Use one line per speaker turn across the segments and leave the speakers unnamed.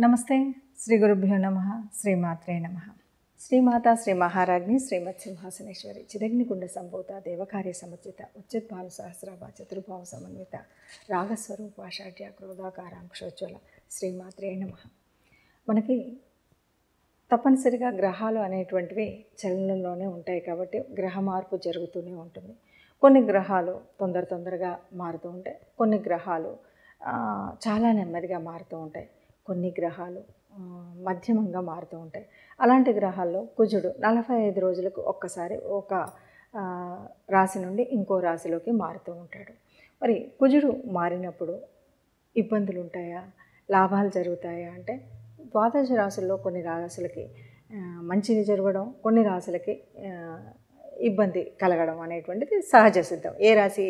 నమస్తే. శ్రీ గురుభ్యో నమః. శ్రీమాత్రే నమః. శ్రీమాత శ్రీ మహారాజ్ఞి శ్రీమత్ సింహాసనేశ్వరి చిదగ్నికుండ సంభూత దేవకార్య సముచిత ఉచిద్భాను సహస్రాభ చతుర్భావ సమన్విత రాగస్వరూప షాఢ్య క్రోధాకారాంక్షోజ్వల శ్రీమాత్రే నమః. మనకి తప్పనిసరిగా గ్రహాలు అనేటువంటివి చలనంలోనే ఉంటాయి కాబట్టి గ్రహ మార్పు జరుగుతూనే ఉంటుంది. కొన్ని గ్రహాలు తొందరగా మారుతూ ఉంటాయి, కొన్ని గ్రహాలు చాలా నెమ్మదిగా మారుతూ ఉంటాయి, కొన్ని గ్రహాలు మధ్యమంగా మారుతూ ఉంటాయి. అలాంటి గ్రహాల్లో కుజుడు 45 రోజులకు ఒక్కసారి ఒక రాశి నుండి ఇంకో రాశిలోకి మారుతూ ఉంటాడు. మరి కుజుడు మారినప్పుడు ఇబ్బందులు ఉంటాయా, లాభాలు జరుగుతాయా అంటే ద్వాదశ రాశుల్లో కొన్ని రాశులకి మంచిది జరగడం, కొన్ని రాశులకి ఇబ్బంది కలగడం అనేటువంటిది సహజ సిద్ధం. ఏ రాశి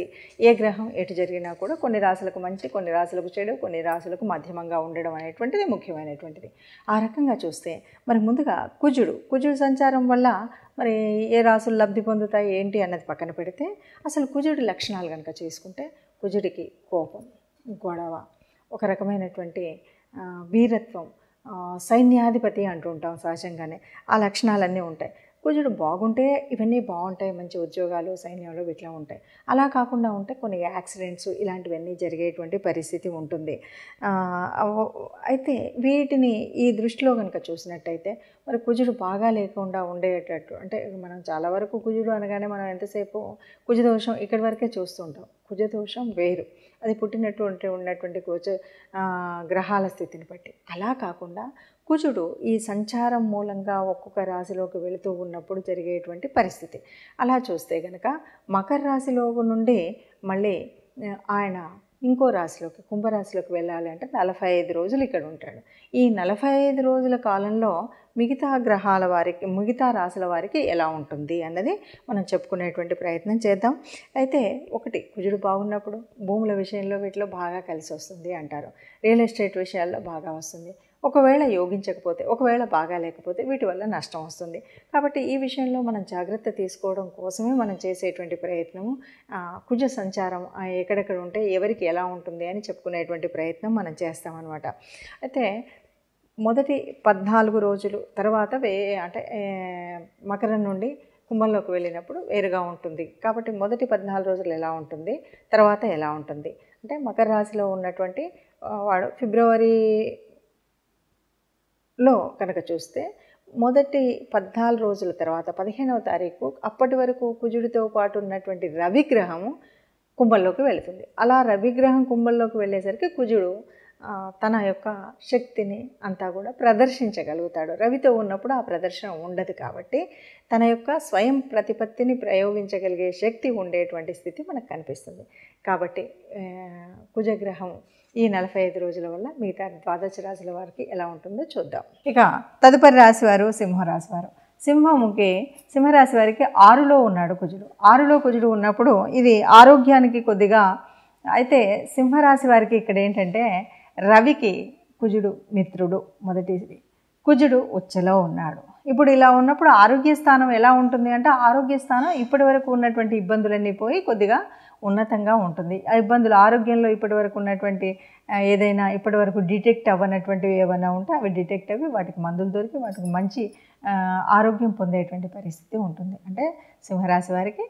ఏ గ్రహం ఎటు జరిగినా కూడా కొన్ని రాశులకు మంచి, కొన్ని రాశులకు చెడు, కొన్ని రాశులకు మధ్యమంగా ఉండడం అనేటువంటిది ముఖ్యమైనటువంటిది. ఆ రకంగా చూస్తే మరి ముందుగా కుజుడు సంచారం వల్ల మరి ఏ రాశులు లబ్ధి పొందుతాయి ఏంటి అన్నది పక్కన పెడితే అసలు కుజుడి లక్షణాలు కనుక చేసుకుంటే కుజుడికి కోపం, గొడవ, ఒక రకమైనటువంటి వీరత్వం, సైన్యాధిపతి అంటూ ఉంటాం సహజంగానే. ఆ లక్షణాలన్నీ ఉంటాయి. కుజుడు బాగుంటే ఇవన్నీ బాగుంటాయి, మంచి ఉద్యోగాలు సైన్యంలో ఇట్లా ఉంటాయి. అలా కాకుండా ఉంటే కొన్ని యాక్సిడెంట్స్ ఇలాంటివన్నీ జరిగేటువంటి పరిస్థితి ఉంటుంది. అయితే వీటిని ఈ దృష్టిలో కనుక చూసినట్టయితే మరి కుజుడు బాగా లేకుండా ఉండేటట్టు అంటే మనం చాలా వరకు కుజుడు అనగానే మనం ఎంతసేపు కుజదోషం ఇక్కడి వరకే చూస్తుంటాం. కుజదోషం వేరు, అది ఉన్నటువంటి గ్రహాల స్థితిని బట్టి. అలా కాకుండా కుజుడు ఈ సంచారం మూలంగా ఒక్కొక్క రాశిలోకి వెళుతూ ఉన్నప్పుడు జరిగేటువంటి పరిస్థితి. అలా చూస్తే కనుక మకర రాశిలో నుండి మళ్ళీ ఆయన ఇంకో రాశిలోకి కుంభరాశిలోకి వెళ్ళాలి అంటే 45 రోజులు ఇక్కడ ఉంటాడు. ఈ 45 రోజుల కాలంలో మిగతా గ్రహాల వారికి, మిగతా రాశుల వారికి ఎలా ఉంటుంది అన్నది మనం చెప్పుకునేటువంటి ప్రయత్నం చేద్దాం. అయితే ఒకటి, కుజుడు బాగున్నప్పుడు భూముల విషయంలో వీటిలో బాగా కలిసి వస్తుంది అంటారు. రియల్ ఎస్టేట్ విషయాల్లో బాగా వస్తుంది. ఒకవేళ యోగించకపోతే, ఒకవేళ బాగా లేకపోతే వీటి వల్ల నష్టం వస్తుంది. కాబట్టి ఈ విషయంలో మనం జాగ్రత్త తీసుకోవడం కోసమే మనం చేసేటువంటి ప్రయత్నము కుజ సంచారం ఎక్కడెక్కడ ఉంటే ఎవరికి ఎలా ఉంటుంది అని చెప్పుకునేటువంటి ప్రయత్నం మనం చేస్తామన్నమాట. అయితే మొదటి 14 రోజులు తర్వాత అంటే మకరం నుండి కుంభంలోకి వెళ్ళినప్పుడు వేరుగా ఉంటుంది. కాబట్టి మొదటి 14 రోజులు ఎలా ఉంటుంది, తర్వాత ఎలా ఉంటుంది అంటే మకర రాశిలో ఉన్నటువంటి వాడు ఫిబ్రవరిలో కనుక చూస్తే మొదటి 14 రోజుల తర్వాత 15వ తారీఖు అప్పటి వరకు కుజుడితో పాటు ఉన్నటువంటి రవిగ్రహము కుంభంలోకి వెళుతుంది. అలా రవిగ్రహం కుంభంలోకి వెళ్ళేసరికి కుజుడు తన యొక్క శక్తిని అంతా కూడా ప్రదర్శించగలుగుతాడు. రవితో ఉన్నప్పుడు ఆ ప్రదర్శన ఉండదు కాబట్టి తన యొక్క స్వయం ప్రతిపత్తిని ప్రయోగించగలిగే శక్తి ఉండేటువంటి స్థితి మనకు కనిపిస్తుంది. కాబట్టి కుజగ్రహం ఈ 45 రోజుల వల్ల మిగతా ద్వాదశ రాశుల వారికి ఎలా ఉంటుందో చూద్దాం. ఇక తదుపరి రాశి వారు సింహరాశి వారు. సింహరాశి వారికి 6లో ఉన్నాడు కుజుడు. 6లో కుజుడు ఉన్నప్పుడు ఇది ఆరోగ్యానికి కొద్దిగా, అయితే సింహరాశి వారికి ఇక్కడ ఏంటంటే రవికి కుజుడు మిత్రుడు మొదటిది. కుజుడు ఉచ్చలో ఉన్నాడు. ఇప్పుడు ఇలా ఉన్నప్పుడు ఆరోగ్య స్థానం ఎలా ఉంటుంది అంటే ఆరోగ్య స్థానం ఇప్పటి వరకు ఉన్నటువంటి ఇబ్బందులన్నీ పోయి కొద్దిగా ఉన్నతంగా ఉంటుంది. ఆ ఇబ్బందులు ఆరోగ్యంలో ఇప్పటి వరకు ఉన్నటువంటి ఏదైనా ఇప్పటి వరకు డిటెక్ట్ అవ్వనటువంటివి ఏమైనా ఉంటే అవి డిటెక్ట్ అవ్వి వాటికి మందులు దొరికి వాటికి మంచి ఆరోగ్యం పొందేటువంటి పరిస్థితి ఉంటుంది. అంటే సింహరాశి వారికి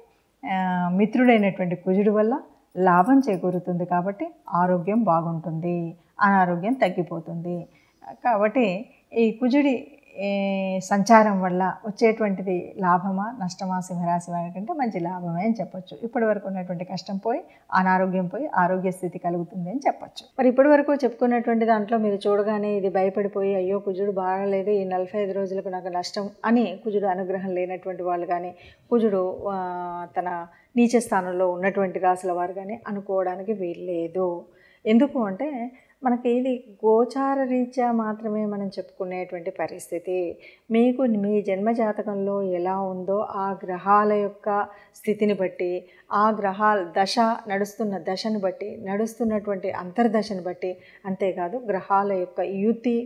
మిత్రుడైనటువంటి కుజుడు వల్ల లాభం చేకూరుతుంది కాబట్టి ఆరోగ్యం బాగుంటుంది, అనారోగ్యం తగ్గిపోతుంది. కాబట్టి ఈ కుజుడి సంచారం వల్ల వచ్చేటువంటిది లాభమా నష్టమా సింహరాశి వారి కంటే మంచి లాభమే అని చెప్పొచ్చు. ఇప్పటి వరకు ఉన్నటువంటి కష్టం పోయి అనారోగ్యం పోయి ఆరోగ్య స్థితి కలుగుతుంది అని చెప్పొచ్చు. మరి ఇప్పటి వరకు చెప్పుకున్నటువంటి దాంట్లో మీరు చూడగానే ఇది భయపడిపోయి అయ్యో కుజుడు బాగలేదు ఈ 45 రోజులకు నాకు నష్టం అని కుజుడు అనుగ్రహం లేనటువంటి వాళ్ళు కానీ, కుజుడు తన నీచ స్థానంలో ఉన్నటువంటి రాశుల వారు కానీ అనుకోవడానికి వీల్లేదు. ఎందుకు అంటే మనకి ఇది గోచార రీత్యా మాత్రమే మనం చెప్పుకునేటువంటి పరిస్థితి. మీకు మీ జన్మజాతకంలో ఎలా ఉందో ఆ గ్రహాల యొక్క స్థితిని బట్టి, ఆ గ్రహాల దశ నడుస్తున్న దశను బట్టి, నడుస్తున్నటువంటి అంతర్దశను బట్టి, అంతేకాదు గ్రహాల యొక్క యుతి,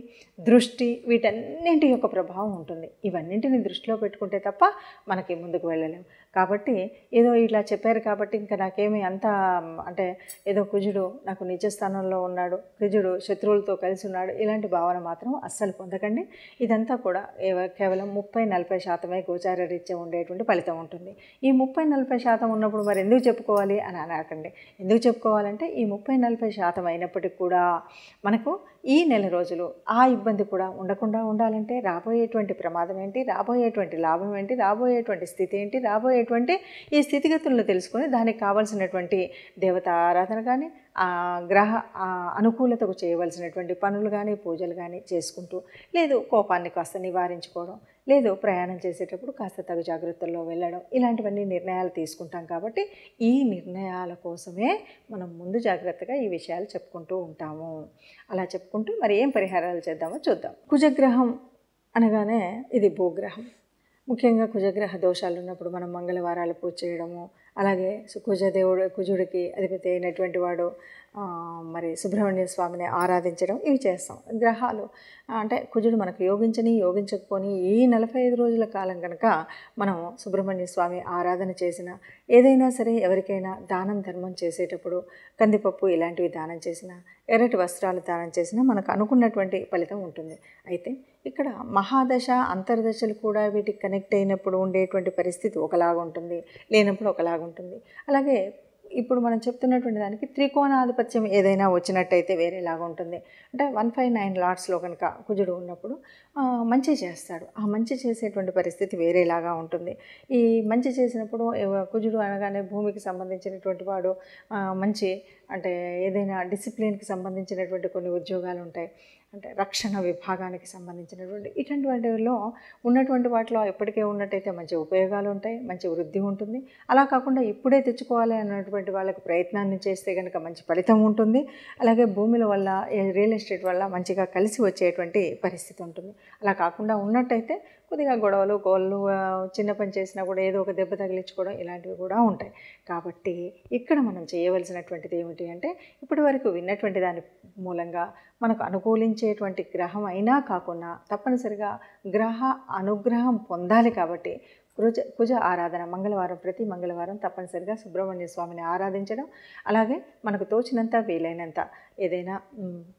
దృష్టి, వీటన్నింటి యొక్క ప్రభావం ఉంటుంది. ఇవన్నింటిని దృష్టిలో పెట్టుకుంటే తప్ప మనకి ముందుకు వెళ్ళలేము. కాబట్టి ఏదో ఇలా చెప్పారు కాబట్టి ఇంకా నాకేమీ అంత అంటే ఏదో కుజుడు నాకు నిజ స్థానంలో ఉన్నాడు, కుజుడు శత్రువులతో కలిసి ఉన్నాడు, ఇలాంటి భావన మాత్రం అస్సలు పొందకండి. ఇదంతా కూడా కేవలం 30-40% గోచార రీత్యా ఉండేటువంటి ఫలితం ఉంటుంది. ఈ 30-40% ఉన్నప్పుడు మరి ఎందుకు చెప్పుకోవాలి అని అనకండి. ఎందుకు చెప్పుకోవాలంటే ఈ 30-40% అయినప్పటికీ కూడా మనకు ఈ నెల రోజులు ఆ ఇబ్బంది కూడా ఉండకుండా ఉండాలంటే రాబోయేటువంటి ప్రమాదం ఏంటి, రాబోయేటువంటి లాభం ఏంటి, రాబోయేటువంటి స్థితి ఏంటి, రాబోయేటువంటి ఈ స్థితిగతులను తెలుసుకొని దానికి కావాల్సినటువంటి దేవతా ఆరాధన కానీ, ఆ గ్రహ అనుకూలతకు చేయవలసినటువంటి పనులు కానీ, పూజలు కానీ చేసుకుంటూ, లేదు కోపాన్ని కాస్త నివారించుకోవడం, లేదు ప్రయాణం చేసేటప్పుడు కాస్త తగు జాగ్రత్తల్లో వెళ్ళడం, ఇలాంటివన్నీ నిర్ణయాలు తీసుకుంటాం. కాబట్టి ఈ నిర్ణయాల కోసమే మనం ముందు జాగ్రత్తగా ఈ విషయాలు చెప్పుకుంటూ ఉంటాము. అలా చెప్పుకుంటూ మరి ఏం పరిహారాలు చేద్దామో చూద్దాం. కుజగ్రహం అనగానే ఇది భూగ్రహం. ముఖ్యంగా కుజగ్రహ దోషాలు ఉన్నప్పుడు మనం మంగళవారాలు పూజ చేయడము, అలాగే కుజుడికి అధిపతి అయినటువంటి వాడు మరి సుబ్రహ్మణ్య స్వామిని ఆరాధించడం, ఇవి చేస్తాం. గ్రహాలు అంటే కుజుడు మనకు యోగించకపోని ఈ 45 రోజుల కాలం కనుక మనం సుబ్రహ్మణ్య స్వామి ఆరాధన చేసిన, ఏదైనా సరే ఎవరికైనా దానం ధర్మం చేసేటప్పుడు కందిపప్పు ఇలాంటివి దానం చేసిన, ఎర్రటి వస్త్రాలు దానం చేసినా మనకు అనుకున్నటువంటి ఫలితం ఉంటుంది. అయితే ఇక్కడ మహాదశ అంతర్దశలు కూడా వీటికి కనెక్ట్ అయినప్పుడు ఉండేటువంటి పరిస్థితి ఒకలాగా ఉంటుంది, లేనప్పుడు ఒకలాగా ఉంటుంది. అలాగే ఇప్పుడు మనం చెప్తున్నటువంటి దానికి త్రికోణాధిపత్యం ఏదైనా వచ్చినట్టయితే వేరేలాగా ఉంటుంది. అంటే 159 లాట్స్లో కనుక కుజుడు ఉన్నప్పుడు మంచి చేస్తాడు. ఆ మంచి చేసేటువంటి పరిస్థితి వేరేలాగా ఉంటుంది. ఈ మంచి చేసినప్పుడు కుజుడు అనగానే భూమికి సంబంధించినటువంటి వాడు, మంచి అంటే ఏదైనా డిసిప్లిన్కి సంబంధించినటువంటి కొన్ని ఉద్యోగాలు ఉంటాయి, అంటే రక్షణ విభాగానికి సంబంధించినటువంటి ఇటువంటి వాటిలో ఉన్నటువంటి వాటిలో ఎప్పటికే ఉన్నట్టయితే మంచి ఉపయోగాలు ఉంటాయి, మంచి వృద్ధి ఉంటుంది. అలా కాకుండా ఇప్పుడే తెచ్చుకోవాలి అన్నటువంటి వాళ్ళకి ప్రయత్నాన్ని చేస్తే కనుక మంచి ఫలితం ఉంటుంది. అలాగే భూముల వల్ల, రియల్ ఎస్టేట్ వల్ల మంచిగా కలిసి వచ్చేటువంటి పరిస్థితి ఉంటుంది. అలా కాకుండా ఉన్నట్టయితే కొద్దిగా గొడవలు, కోళ్ళు, చిన్న పని చేసినా కూడా ఏదో ఒక దెబ్బ తగిలించుకోవడం ఇలాంటివి కూడా ఉంటాయి. కాబట్టి ఇక్కడ మనం చేయవలసినటువంటిది ఏమిటి అంటే, ఇప్పటి వరకు విన్నటువంటి దాని మూలంగా మనకు అనుకూలించేటువంటి గ్రహం అయినా కాకుండా తప్పనిసరిగా గ్రహ అనుగ్రహం పొందాలి. కాబట్టి కుజ ఆరాధన ప్రతి మంగళవారం తప్పనిసరిగా సుబ్రహ్మణ్య స్వామిని ఆరాధించడం, అలాగే మనకు తోచినంత వీలైనంత ఏదైనా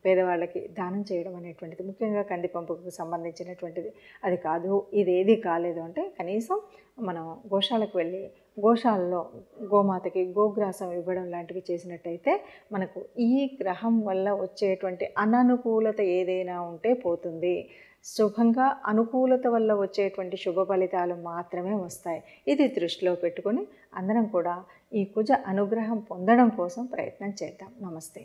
పేదవాళ్ళకి దానం చేయడం అనేటువంటిది, ముఖ్యంగా కందిపంపుకు సంబంధించినటువంటిది. అది కాదు, ఇదేది కాలేదు అంటే కనీసం మనం గోశాలకు వెళ్ళి గోశాలలో గోమాతకి గోగ్రాసం ఇవ్వడం లాంటివి చేసినట్టయితే మనకు ఈ గ్రహం వల్ల వచ్చేటువంటి అననుకూలత ఏదైనా ఉంటే పోతుంది. శుభంగా అనుకూలత వల్ల వచ్చేటువంటి శుభ ఫలితాలు మాత్రమే వస్తాయి. ఇది దృష్టిలో పెట్టుకొని అందరం కూడా ఈ కుజ అనుగ్రహం పొందడం కోసం ప్రయత్నం చేద్దాం. నమస్తే.